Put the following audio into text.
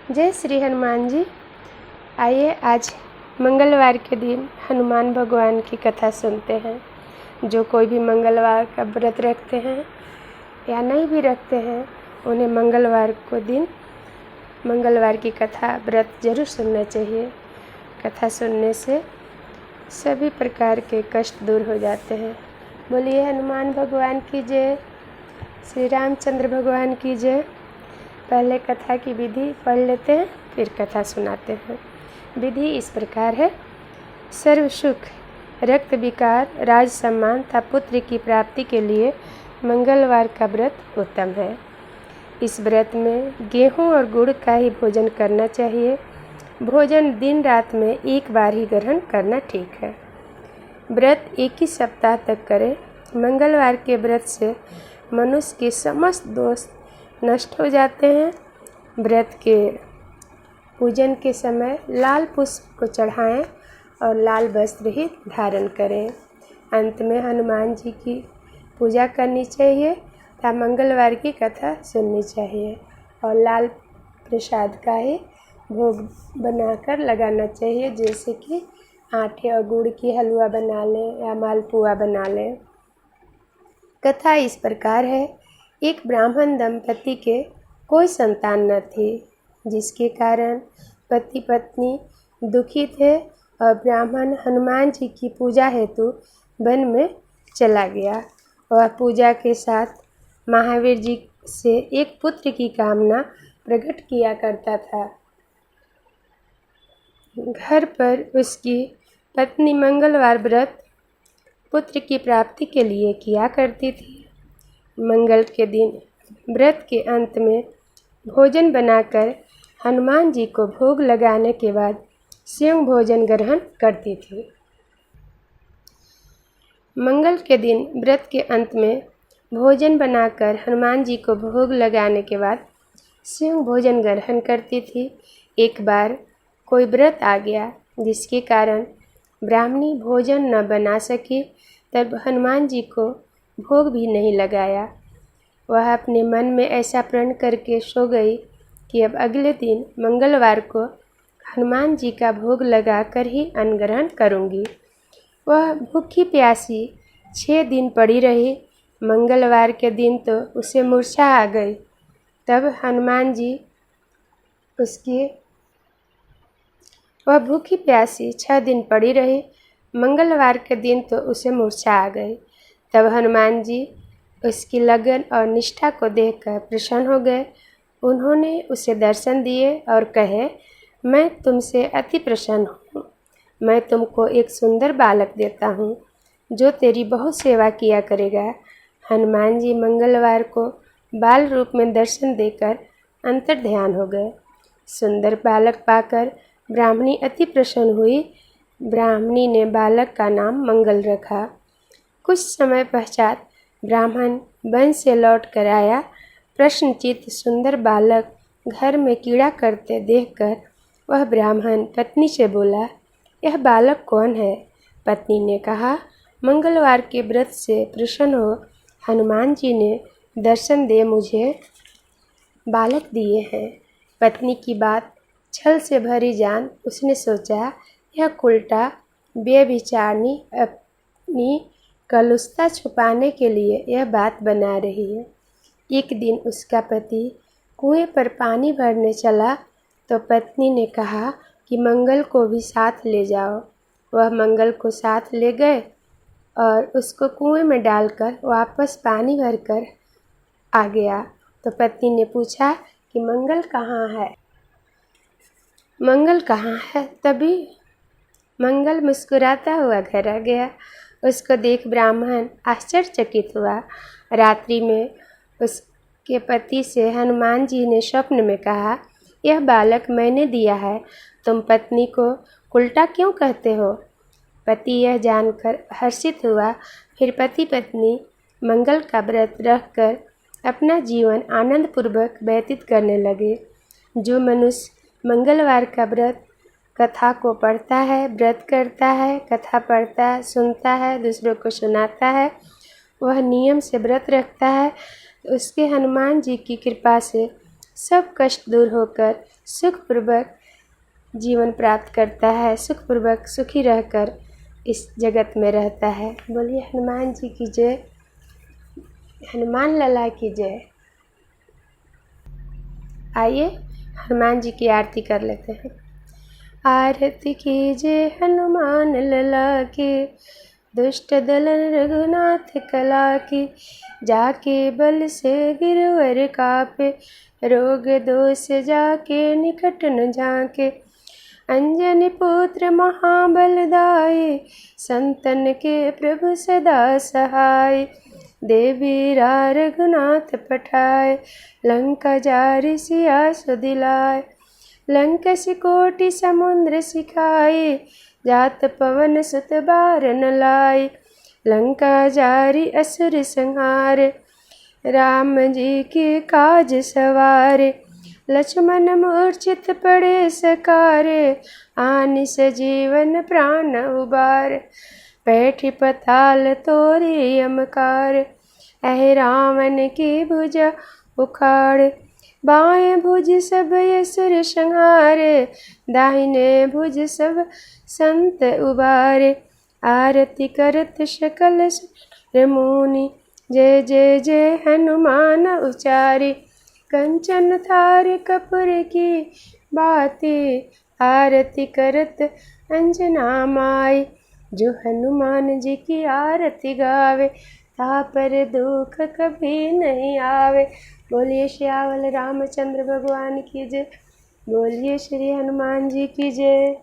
जय श्री हनुमान जी। आइए आज मंगलवार के दिन हनुमान भगवान की कथा सुनते हैं। जो कोई भी मंगलवार का व्रत रखते हैं या नहीं भी रखते हैं, उन्हें मंगलवार को दिन मंगलवार की कथा व्रत जरूर सुनना चाहिए। कथा सुनने से सभी प्रकार के कष्ट दूर हो जाते हैं। बोलिए हनुमान भगवान की जय, श्री रामचंद्र भगवान की जय। पहले कथा की विधि पढ़ लेते हैं, फिर कथा सुनाते हैं। विधि इस प्रकार है। सर्व सुख, रक्त विकार, राज सम्मान तथा पुत्र की प्राप्ति के लिए मंगलवार का व्रत उत्तम है। इस व्रत में गेहूं और गुड़ का ही भोजन करना चाहिए। भोजन दिन रात में एक बार ही ग्रहण करना ठीक है। व्रत एक ही सप्ताह तक करें। मंगलवार के व्रत से मनुष्य के समस्त दोष नष्ट हो जाते हैं। व्रत के पूजन के समय लाल पुष्प को चढ़ाएं और लाल वस्त्र ही धारण करें। अंत में हनुमान जी की पूजा करनी चाहिए तथा मंगलवार की कथा सुननी चाहिए और लाल प्रसाद का ही भोग बनाकर लगाना चाहिए, जैसे कि आटे और गुड़ की हलवा बना लें या मालपुआ बना लें। कथा इस प्रकार है। एक ब्राह्मण दंपति के कोई संतान न थी, जिसके कारण पति पत्नी दुखी थे और ब्राह्मण हनुमान जी की पूजा हेतु वन में चला गया। वह पूजा के साथ महावीर जी से एक पुत्र की कामना प्रकट किया करता था। घर पर उसकी पत्नी मंगलवार व्रत पुत्र की प्राप्ति के लिए किया करती थी। मंगल के दिन व्रत के अंत में भोजन बनाकर हनुमान जी को भोग लगाने के बाद स्वयं भोजन ग्रहण करती थी। मंगल के दिन व्रत के अंत में भोजन बनाकर हनुमान जी को भोग लगाने के बाद स्वयं भोजन ग्रहण करती थी। एक बार कोई व्रत आ गया, जिसके कारण ब्राह्मणी भोजन न बना सकी, तब हनुमान जी को भोग भी नहीं लगाया। वह अपने मन में ऐसा प्रण करके सो गई कि अब अगले दिन मंगलवार को हनुमान जी का भोग लगाकर ही अन्न ग्रहण करूँगी। वह भूखी प्यासी 6 दिन पड़ी रही। मंगलवार के दिन तो उसे मूर्छा आ गई। तब हनुमान जी वह भूखी प्यासी 6 दिन पड़ी रही। मंगलवार के दिन तो उसे मूर्छा आ गई। तब हनुमान जी उसकी लगन और निष्ठा को देखकर प्रसन्न हो गए। उन्होंने उसे दर्शन दिए और कहे, मैं तुमसे अति प्रसन्न हूँ। मैं तुमको एक सुंदर बालक देता हूँ, जो तेरी बहुत सेवा किया करेगा। हनुमान जी मंगलवार को बाल रूप में दर्शन देकर अंतर्ध्यान हो गए। सुंदर बालक पाकर ब्राह्मणी अति प्रसन्न हुई। ब्राह्मणी ने बालक का नाम मंगल रखा। कुछ समय पश्चात ब्राह्मण वन से लौट कर आया। प्रश्नचित्त सुंदर बालक घर में कीड़ा करते देखकर वह ब्राह्मण पत्नी से बोला, यह बालक कौन है? पत्नी ने कहा, मंगलवार के व्रत से प्रसन्न हो हनुमान जी ने दर्शन दे मुझे बालक दिए हैं। पत्नी की बात छल से भरी जान उसने सोचा, यह उल्टा व्यभिचारिणी अपनी कलुषता छुपाने के लिए यह बात बना रही है। एक दिन उसका पति कुएं पर पानी भरने चला तो पत्नी ने कहा कि मंगल को भी साथ ले जाओ। वह मंगल को साथ ले गए और उसको कुएं में डालकर वापस पानी भरकर आ गया। तो पत्नी ने पूछा कि मंगल कहाँ है? मंगल कहाँ है? तभी मंगल मुस्कुराता हुआ घर आ गया। उसको देख ब्राह्मण आश्चर्यचकित हुआ। रात्रि में उसके पति से हनुमान जी ने स्वप्न में कहा, यह बालक मैंने दिया है, तुम पत्नी को उल्टा क्यों कहते हो? पति यह जानकर हर्षित हुआ। फिर पति पत्नी मंगल का व्रत रखकर अपना जीवन आनंदपूर्वक व्यतीत करने लगे। जो मनुष्य मंगलवार का व्रत कथा को पढ़ता है, व्रत करता है, कथा पढ़ता है, सुनता है, दूसरों को सुनाता है, वह नियम से व्रत रखता है, उसके हनुमान जी की कृपा से सब कष्ट दूर होकर सुखपूर्वक जीवन प्राप्त करता है, सुखपूर्वक सुखी रहकर इस जगत में रहता है। बोलिए हनुमान जी की जय, हनुमान लला की जय। आइए हनुमान जी की आरती कर लेते हैं। आरती कीजिए हनुमान लला की, दुष्ट दलन रघुनाथ कला की। जाके बल से गिरवर कापे, रोग दोष जाके निकट न झाके। अंजनी पुत्र महाबलदाई, संतन के प्रभु सदा सहाय। देवीरा रघुनाथ पठाए, लंका जारि सिया सुदिलाय। लंकसी कोटि समुद्र सिखाए, जात पवन सुत बार न लाए। लंका जारि असुर संहार, राम जी के काज सवारे। लक्ष्मण मूर्छित पड़े सकारे, आनि सजीवन प्राण उबार। बैठी पताल तोरे यमकार, अहि रावण की भुजा उखाड़। बाएं भुज सब असुर संहारे, दाहिने भुज सब संत उबारे। आरती करत सकल सुर मुनि, जय जय जय हनुमान उचारी। कंचन थार कपूर की बाती, आरती करत अंजना माई। जो हनुमान जी की आरती गावे, ता पर दुख कभी नहीं आवे। बोलिए श्यावल रामचंद्र भगवान की जय, बोलिए श्री हनुमान जी की जय।